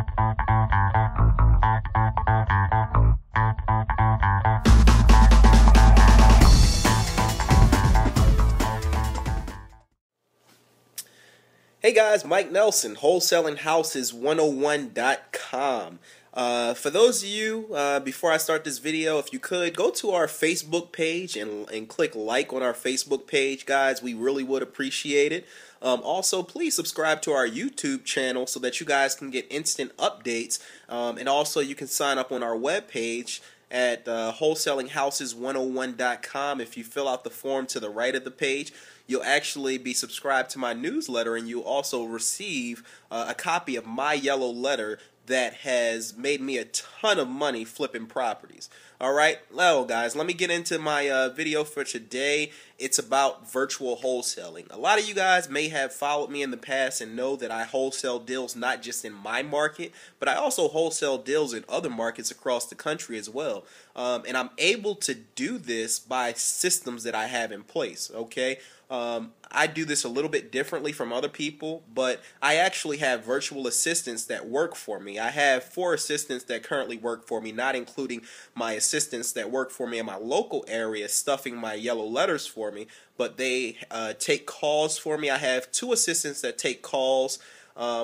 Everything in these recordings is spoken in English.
Hey guys, Mike Nelson, WholesalingHouses101.com. For those of you, before I start this video, if you could, go to our Facebook page and click like on our Facebook page, guys. We really would appreciate it. Also, please subscribe to our YouTube channel so that you guys can get instant updates. And also, you can sign up on our webpage at WholesalingHouses101.com. If you fill out the form to the right of the page, you'll actually be subscribed to my newsletter, and you'll also receive a copy of my yellow letter that has made me a ton of money flipping properties. Alright, well guys, let me get into my video for today. It's about virtual wholesaling. A lot of you guys may have followed me in the past and know that I wholesale deals not just in my market, but I also wholesale deals in other markets across the country as well. And I'm able to do this by systems that I have in place, okay? I do this a little bit differently from other people, but I actually have virtual assistants that work for me. I have 4 assistants that currently work for me, not including my assistants that work for me in my local area stuffing my yellow letters for me, but they take calls for me. I have 2 assistants that take calls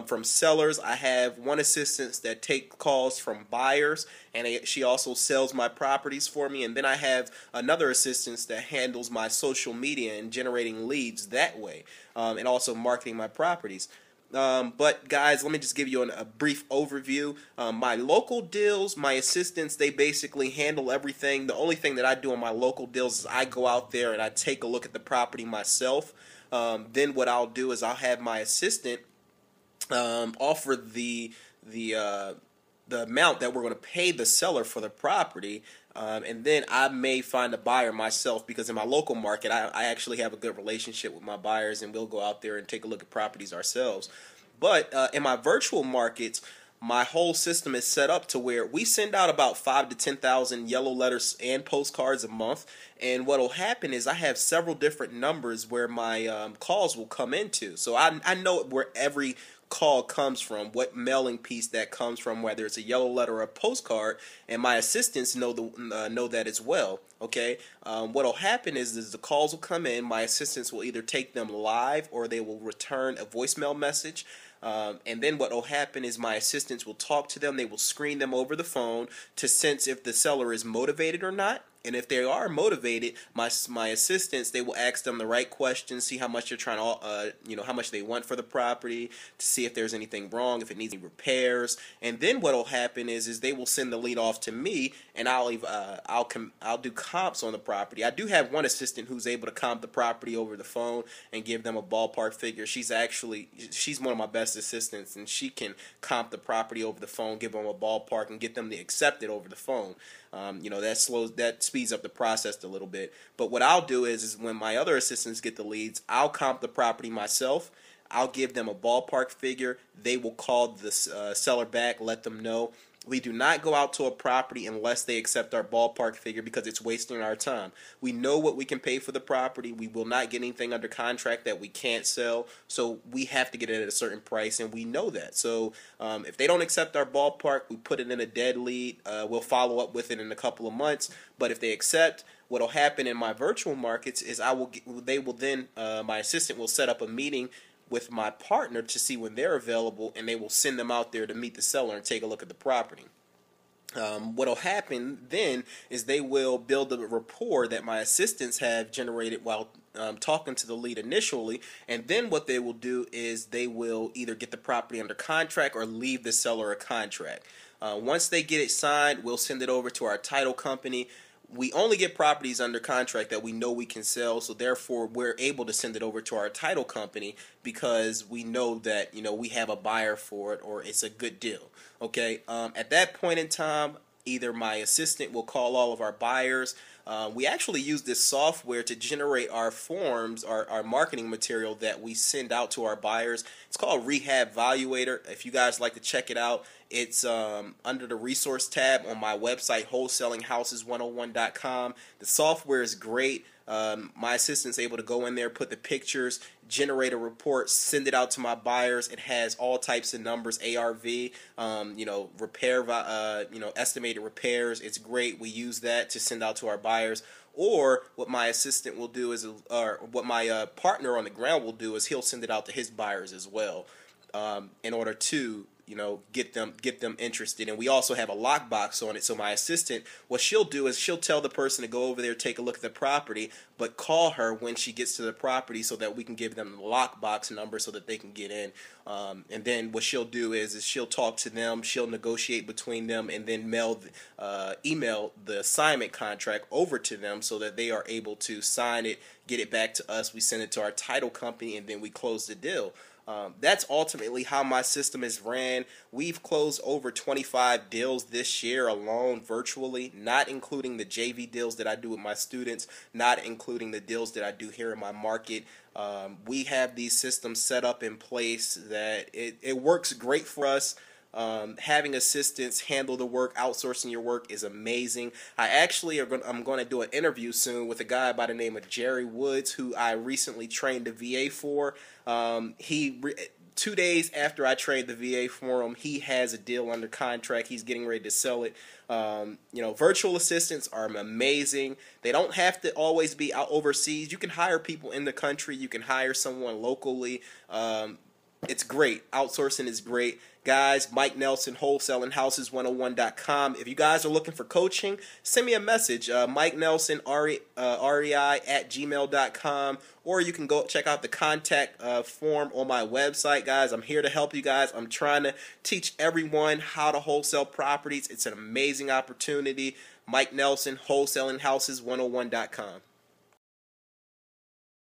from sellers. I have 1 assistant that takes calls from buyers, and she also sells my properties for me. And then I have another assistant that handles my social media and generating leads that way, and also marketing my properties. But guys, let me just give you a brief overview. My local deals, my assistants, they basically handle everything. The only thing that I do on my local deals is I go out there and I take a look at the property myself. Then what I'll do is I'll have my assistant offer the amount that we're going to pay the seller for the property, and then I may find a buyer myself, because in my local market I actually have a good relationship with my buyers, and we'll go out there and take a look at properties ourselves. But in my virtual markets, my whole system is set up to where we send out about 5,000 to 10,000 yellow letters and postcards a month. And what will happen is I have several different numbers where my calls will come into. So I know where every call comes from, what mailing piece that comes from, whether it's a yellow letter or a postcard, and my assistants know that as well. Okay, what will happen is the calls will come in. My assistants will either take them live or they will return a voicemail message. And then what will happen is my assistants will talk to them. They will screen them over the phone to sense if the seller is motivated or not. And if they are motivated, my assistants, they will ask them the right questions, see how much they're trying to, how much they want for the property, to see if there's anything wrong, if it needs any repairs. And then what will happen is they will send the lead off to me, and I'll do comps on the property. I do have 1 assistant who's able to comp the property over the phone and give them a ballpark figure. She's one of my best assistants, and she can comp the property over the phone, give them a ballpark, and get them to accept it over the phone. That speeds up the process a little bit. But what I'll do is when my other assistants get the leads, I'll comp the property myself. I'll give them a ballpark figure. They will call the seller back, let them know. We do not go out to a property unless they accept our ballpark figure, because it's wasting our time. We know what we can pay for the property. We will not get anything under contract that we can't sell, so we have to get it at a certain price, and we know that. So if they don't accept our ballpark, we put it in a dead lead. We'll follow up with it in a couple of months. But if they accept, what will happen in my virtual markets is my assistant will set up a meeting with my partner to see when they're available, and they will send them out there to meet the seller and take a look at the property. What will happen then is they will build a rapport that my assistants have generated while talking to the lead initially, and then what they will do is they will either get the property under contract or leave the seller a contract. Once they get it signed, we'll send it over to our title company. We only get properties under contract that we know we can sell, so therefore we're able to send it over to our title company because we know that we have a buyer for it, or it's a good deal. Okay, at that point in time, either my assistant will call all of our buyers. We actually use this software to generate our forms, our marketing material that we send out to our buyers. It's called Rehab Valuator. If you guys like to check it out, it's under the resource tab on my website, WholesalingHouses101.com. The software is great. My assistant's able to go in there, put the pictures, generate a report, send it out to my buyers. It has all types of numbers, ARV, estimated repairs. It's great. We use that to send out to our buyers. Or what my assistant will do is, or what my partner on the ground will do is, he'll send it out to his buyers as well, in order to get them interested. And we also have a lockbox on it. So my assistant, what she'll do is she'll tell the person to go over there, take a look at the property, but call her when she gets to the property so that we can give them the lockbox number so that they can get in. And then what she'll do is she'll talk to them, she'll negotiate between them, and then email the assignment contract over to them so that they are able to sign it, get it back to us. We send it to our title company, and then we close the deal. That's ultimately how my system is ran. We've closed over 25 deals this year alone, virtually, not including the JV deals that I do with my students, not including the deals that I do here in my market. We have these systems set up in place that it works great for us. Having assistants handle the work, outsourcing your work is amazing. I'm going to do an interview soon with a guy by the name of Jerry Woods, who I recently trained the VA for. 2 days after I trained the VA for him, he has a deal under contract. He's getting ready to sell it. Virtual assistants are amazing. They don't have to always be out overseas. You can hire people in the country. You can hire someone locally. It's great. Outsourcing is great. Guys, Mike Nelson, WholesalingHouses101.com. If you guys are looking for coaching, send me a message, Mike Nelson, REI at gmail.com, or you can go check out the contact form on my website, guys. I'm here to help you guys. I'm trying to teach everyone how to wholesale properties. It's an amazing opportunity. Mike Nelson, WholesalingHouses101.com.